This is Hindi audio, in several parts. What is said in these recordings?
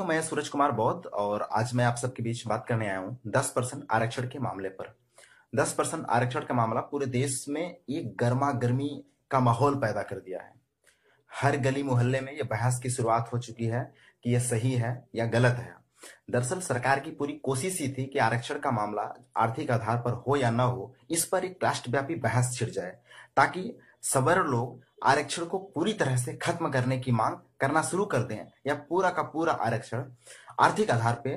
मैं सूरज कुमार बौद्ध और आज मैं आप सबके बीच बात करने आया हूँ 10% आरक्षण के मामले पर। 10% आरक्षण का मामला पूरे देश में एक गर्मा गर्मी का माहौल पैदा कर दिया है। हर गली मोहल्ले में ये बहस की शुरुआत हो चुकी है कि यह सही है या गलत है। दरअसल सरकार की पूरी कोशिश ही थी कि आरक्षण का मामला आर्थिक आधार पर हो या न हो, इस पर एक राष्ट्रव्यापी बहस छिड़ जाए ताकि सवर्ण लोग आरक्षण को पूरी तरह से खत्म करने की मांग करना शुरू कर दें या पूरा का पूरा आरक्षण आर्थिक आधार पे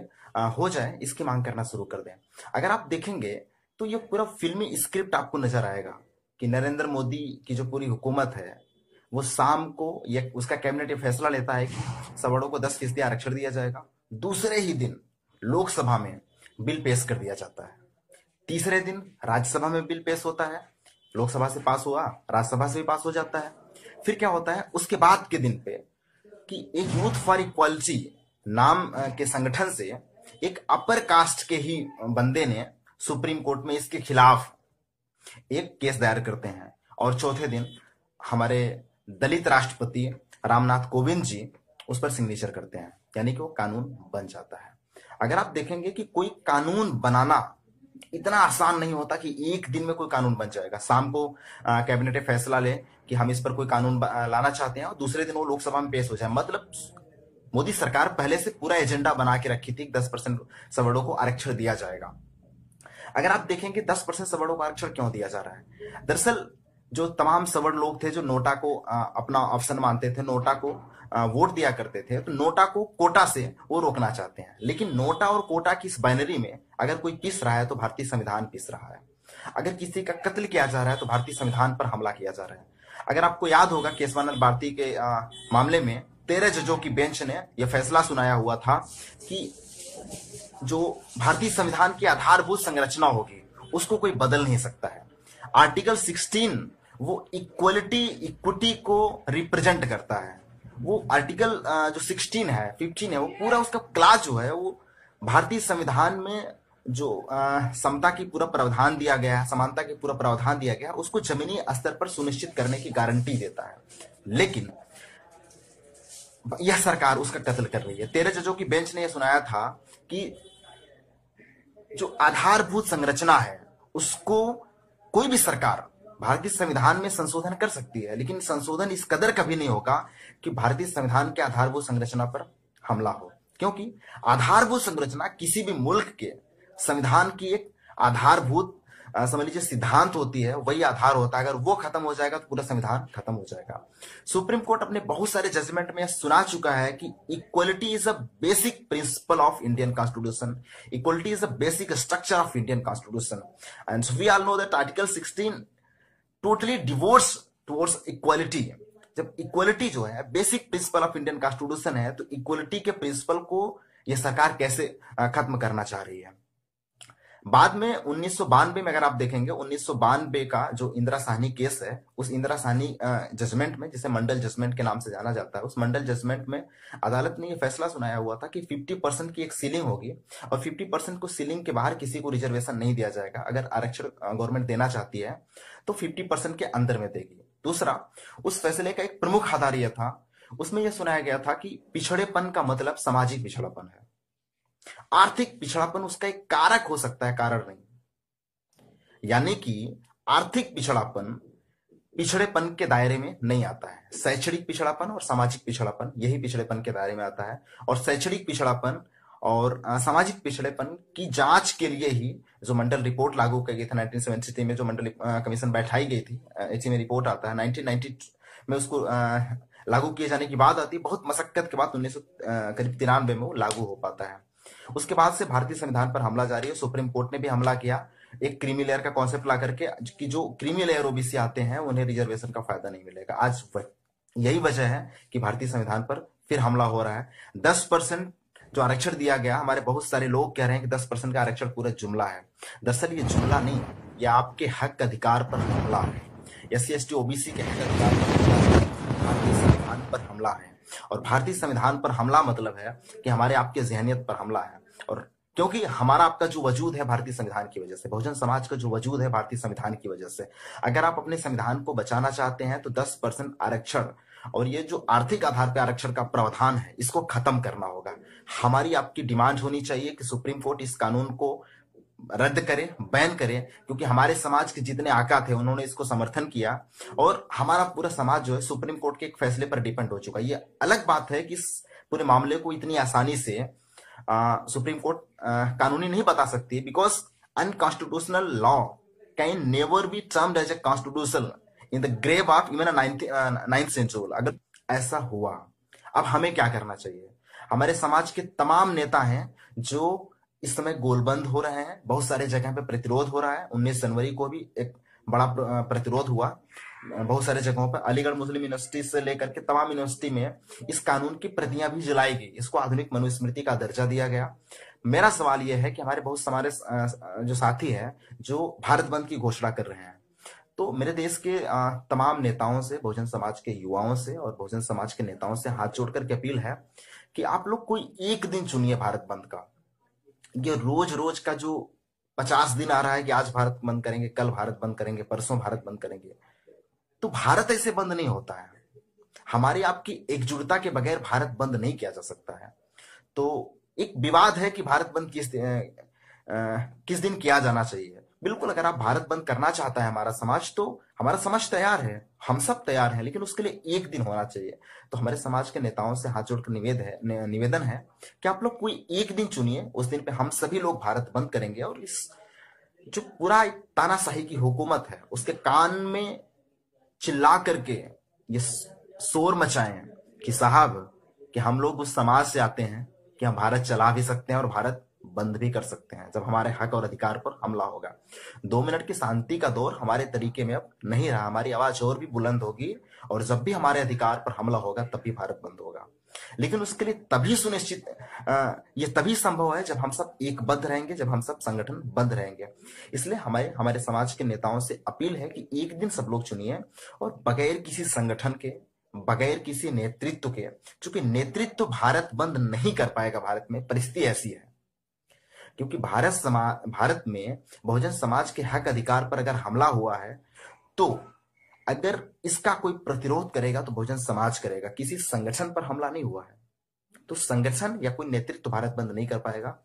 हो जाए, इसकी मांग करना शुरू कर दें। अगर आप देखेंगे तो ये पूरा फिल्मी स्क्रिप्ट आपको नजर आएगा कि नरेंद्र मोदी की जो पूरी हुकूमत है वो शाम को ये उसका कैबिनेट ये फैसला लेता है कि सवर्णों को 10% आरक्षण दिया जाएगा। दूसरे ही दिन लोकसभा में बिल पेश कर दिया जाता है। तीसरे दिन राज्यसभा में बिल पेश होता है, लोकसभा से पास हुआ, राज्यसभा से भी पास हो जाता है। फिर क्या होता है उसके बाद के दिन पे कि एक यूथ फॉर इक्वालिटी नाम के संगठन से एक अपर कास्ट के ही बंदे ने सुप्रीम कोर्ट में इसके खिलाफ एक केस दायर करते हैं और चौथे दिन हमारे दलित राष्ट्रपति रामनाथ कोविंद जी उस पर सिग्नेचर करते हैं, यानी कि वो कानून बन जाता है। अगर आप देखेंगे कि कोई कानून बनाना इतना आसान नहीं होता कि एक दिन में कोई कानून बन जाएगा। शाम को कैबिनेट फैसला ले कि हम इस पर कोई कानून लाना चाहते हैं और दूसरे दिन वो लोकसभा में पेश हो जाए। मतलब मोदी सरकार पहले से पूरा एजेंडा बना के रखी थी 10% सवर्णों को आरक्षण दिया जाएगा। अगर आप देखेंगे 10% सवर्णों को आरक्षण क्यों दिया जा रहा है, दरअसल जो तमाम सवर्ण लोग थे जो नोटा को अपना ऑप्शन मानते थे, नोटा को वोट दिया करते थे, तो नोटा को कोटा से वो रोकना चाहते हैं। लेकिन नोटा और कोटा की इस बाइनरी में अगर कोई पिस रहा है तो भारतीय संविधान पिस रहा है। अगर किसी का कत्ल किया जा रहा है तो भारतीय संविधान पर हमला किया जा रहा है। अगर आपको याद होगा केशवानंद भारती के मामले में 13 जजों की बेंच ने यह फैसला सुनाया हुआ था कि जो भारतीय संविधान की आधारभूत संरचना होगी उसको कोई बदल नहीं सकता है। आर्टिकल 16 वो इक्विटी को रिप्रेजेंट करता है। वो आर्टिकल जो 16 है 15 है वो पूरा उसका क्लास जो है वो भारतीय संविधान में जो समता की पूरा प्रावधान दिया गया है, समानता की पूरा प्रावधान दिया गया है, उसको जमीनी स्तर पर सुनिश्चित करने की गारंटी देता है। लेकिन यह सरकार उसका कत्ल कर रही है। 13 जजों की बेंच ने यह सुनाया था कि जो आधारभूत संरचना है उसको कोई भी सरकार भारतीय संविधान में संशोधन कर सकती है, लेकिन संशोधन इस कदर कभी नहीं होगा कि भारतीय संविधान के आधारभूत संरचना पर हमला हो, क्योंकि आधारभूत संरचना किसी भी मुल्क के संविधान की एक आधारभूत समझ लीजिए सिद्धांत होती है, वही आधार होता है। अगर वो खत्म हो जाएगा तो पूरा संविधान खत्म हो जाएगा। सुप्रीम कोर्ट अपने बहुत सारे जजमेंट में सुना चुका है कि equality is a basic principle of Indian constitution, equality is a basic structure of Indian constitution and we all know that article 16 totally divorce towards equality. जब इक्वलिटी जो है basic principle of Indian constitution है तो इक्वलिटी के प्रिंसिपल को यह सरकार कैसे खत्म करना चाह रही है। बाद में 1992 में अगर आप देखेंगे 1992 का जो इंदिरा साहनी केस है, उस इंदिरा साहनी जजमेंट में, जिसे मंडल जजमेंट के नाम से जाना जाता है, उस मंडल जजमेंट में अदालत ने यह फैसला सुनाया हुआ था कि 50% की एक सीलिंग होगी और 50% को सीलिंग के बाहर किसी को रिजर्वेशन नहीं दिया जाएगा। अगर आरक्षण गवर्नमेंट देना चाहती है तो 50% के अंदर में देगी। दूसरा, उस फैसले का एक प्रमुख आधार यह था, उसमें यह सुनाया गया था कि पिछड़ेपन का मतलब सामाजिक पिछड़ापन है। आर्थिक पिछड़ापन उसका एक कारक हो सकता है, कारण नहीं। यानी कि आर्थिक पिछड़ापन पिछड़ेपन के दायरे में नहीं आता है। शैक्षणिक पिछड़ापन और सामाजिक पिछड़ापन यही पिछड़ेपन के दायरे में आता है। और शैक्षणिक पिछड़ापन और सामाजिक पिछड़ेपन की जांच के लिए ही जो मंडल रिपोर्ट लागू की गई थी 1973 में, जो मंडल कमीशन बैठाई गई थी, इसी में रिपोर्ट आता है 1990 में, उसको लागू किए जाने की बात आती है। बहुत मशक्कत के बाद 1993 में वो लागू हो पाता है। उसके बाद से भारतीय संविधान पर हमला जारी है। सुप्रीम कोर्ट ने भी हमला किया एक क्रीमी लेयर का कॉन्सेप्ट ला करके कि जो क्रीमी लेयर ओबीसी आते हैं उन्हें रिजर्वेशन का फायदा नहीं मिलेगा। आज यही वजह है कि भारतीय संविधान पर फिर हमला हो रहा है। 10% जो आरक्षण दिया गया, हमारे बहुत सारे लोग कह रहे हैं कि 10% का आरक्षण पूरा जुमला है। दरअसल ये जुमला नहीं है, ये आपके हक अधिकार पर हमला है। SC ST OBC के हक अधिकार पर भारतीय संविधान पर हमला है। और भारतीय संविधान पर हमला मतलब है कि हमारे आपके जहनियत पर हमला है। और क्योंकि हमारा आपका जो वजूद है भारतीय संविधान की वजह से, बहुजन समाज का जो वजूद है भारतीय संविधान की वजह से, अगर आप अपने संविधान को बचाना चाहते हैं तो 10% आरक्षण और ये जो आर्थिक आधार पर आरक्षण का प्रावधान है इसको खत्म करना होगा। हमारी आपकी डिमांड होनी चाहिए कि सुप्रीम कोर्ट इस कानून को रद्द करे, बैन करे, क्योंकि हमारे समाज के जितने आका थे उन्होंने इसको समर्थन किया और हमारा पूरा समाज जो है सुप्रीम कोर्ट के एक फैसले पर डिपेंड हो चुका है। ये अलग बात है कि इस पूरे मामले को इतनी आसानी से सुप्रीम कोर्ट कानूनी नहीं बता सकती, because unconstitutional law can never be termed as a constitutional in the grave of even ninth century. अगर ऐसा हुआ, अब हमें क्या करना चाहिए? हमारे समाज के तमाम नेता हैं जो इस समय गोलबंद हो रहे हैं, बहुत सारे जगह पे प्रतिरोध हो रहा है। 19 जनवरी को भी एक बड़ा प्रतिरोध हुआ बहुत सारे जगहों पर। अलीगढ़ मुस्लिम यूनिवर्सिटी से लेकर के तमाम यूनिवर्सिटी में इस कानून की प्रतियां भी जलाई गई, इसको आधुनिक मनुस्मृति का दर्जा दिया गया। मेरा सवाल यह है कि हमारे बहुत हमारे जो साथी हैं जो भारत बंद की घोषणा कर रहे हैं, तो मेरे देश के तमाम नेताओं से, बहुजन समाज के युवाओं से और बहुजन समाज के नेताओं से हाथ जोड़कर के अपील है कि आप लोग कोई एक दिन चुनिए भारत बंद का। ये रोज रोज का जो 50 दिन आ रहा है कि आज भारत बंद करेंगे, कल भारत बंद करेंगे, परसों भारत बंद करेंगे, तो भारत ऐसे बंद नहीं होता है। हमारी आपकी एकजुटता के बगैर भारत बंद नहीं किया जा सकता है। तो एक विवाद है कि भारत बंद किस दिन किया जाना चाहिए। बिल्कुल, अगर आप भारत बंद करना चाहता है हमारा समाज, तो हमारा समाज तैयार है, हम सब तैयार हैं, लेकिन उसके लिए एक दिन होना चाहिए। तो हमारे समाज के नेताओं से हाथ जोड़कर निवेदन है कि आप लोग कोई एक दिन चुनिए, उस दिन पे हम सभी लोग भारत बंद करेंगे और इस जो पूरा एक तानाशाही की हुकूमत है उसके कान में चिल्ला करके ये शोर मचाएं कि साहब, कि हम लोग उस समाज से आते हैं कि हम भारत चला भी सकते हैं और भारत बंद भी कर सकते हैं जब हमारे हक और अधिकार पर हमला होगा। 2 मिनट की शांति का दौर हमारे तरीके में अब नहीं रहा, हमारी आवाज और भी बुलंद होगी और जब भी हमारे अधिकार पर हमला होगा तब भी भारत बंद होगा। लेकिन उसके लिए तभी सुनिश्चित ये तभी संभव है जब हम सब एकबद्ध रहेंगे, जब हम सब संगठन बंद रहेंगे। इसलिए हमारे हमारे समाज के नेताओं से अपील है कि एक दिन सब लोग चुनिए और बगैर किसी संगठन के, बगैर किसी नेतृत्व के, चूंकि नेतृत्व भारत बंद नहीं कर पाएगा। भारत में परिस्थिति ऐसी है क्योंकि भारत में बहुजन समाज के हक अधिकार पर अगर हमला हुआ है तो अगर इसका कोई प्रतिरोध करेगा तो बहुजन समाज करेगा, किसी संगठन पर हमला नहीं हुआ है। तो संगठन या कोई नेतृत्व भारत बंद नहीं कर पाएगा।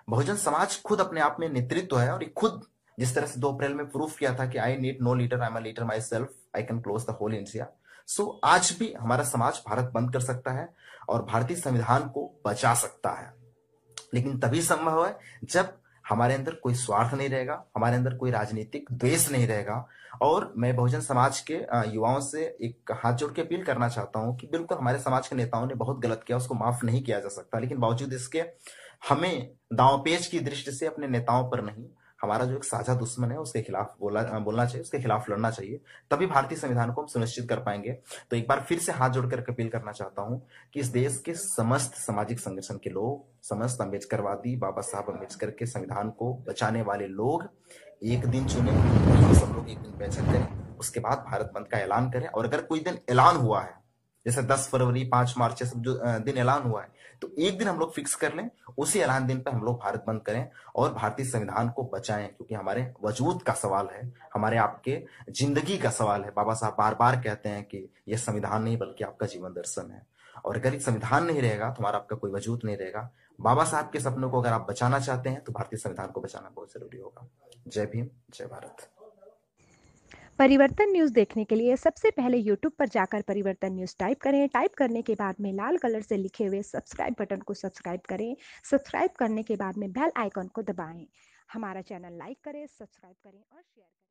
बहुजन समाज खुद अपने आप में नेतृत्व है और ये खुद जिस तरह से 2 अप्रैल में प्रूफ किया था कि I need no leader, I am a leader myself, I can close the whole India. So आज भी हमारा समाज भारत बंद कर सकता है और भारतीय संविधान को बचा सकता है, लेकिन तभी संभव है जब हमारे अंदर कोई स्वार्थ नहीं रहेगा, हमारे अंदर कोई राजनीतिक द्वेष नहीं रहेगा। और मैं बहुजन समाज के युवाओं से एक हाथ जोड़ के अपील करना चाहता हूं कि बिल्कुल हमारे समाज के नेताओं ने बहुत गलत किया, उसको माफ नहीं किया जा सकता, लेकिन बावजूद इसके हमें दांवपेच की दृष्टि से अपने नेताओं पर नहीं, हमारा जो एक साझा दुश्मन है उसके खिलाफ बोलना चाहिए, उसके खिलाफ लड़ना चाहिए, तभी भारतीय संविधान को हम सुनिश्चित कर पाएंगे। तो एक बार फिर से हाथ जोड़कर अपील करना चाहता हूं कि इस देश के समस्त सामाजिक संगठन के लोग, समस्त अम्बेडकरवादी, बाबा साहब अम्बेडकर के संविधान को बचाने वाले लोग एक दिन चुने, हम सब लोग एक दिन बैठक करें, उसके बाद भारत बंद का ऐलान करें। और अगर कोई दिन ऐलान हुआ है, जैसे 10 फरवरी, 5 मार्च सब जो दिन ऐलान हुआ है, तो एक दिन हम लोग फिक्स कर लें, उसी ऐलान दिन पर हम लोग भारत बंद करें और भारतीय संविधान को बचाएं, क्योंकि हमारे वजूद का सवाल है, हमारे आपके जिंदगी का सवाल है। बाबा साहब बार बार कहते हैं कि यह संविधान नहीं बल्कि आपका जीवन दर्शन है, और अगर एक संविधान नहीं रहेगा तो हमारा आपका कोई वजूद नहीं रहेगा। बाबा साहब के सपनों को अगर आप बचाना चाहते हैं तो भारतीय संविधान को बचाना बहुत जरूरी होगा। जय भीम, जय भारत। परिवर्तन न्यूज़ देखने के लिए सबसे पहले यूट्यूब पर जाकर परिवर्तन न्यूज़ टाइप करें। टाइप करने के बाद में लाल कलर से लिखे हुए सब्सक्राइब बटन को सब्सक्राइब करें। सब्सक्राइब करने के बाद में बेल आइकन को दबाएं। हमारा चैनल लाइक करें, सब्सक्राइब करें और शेयर करें।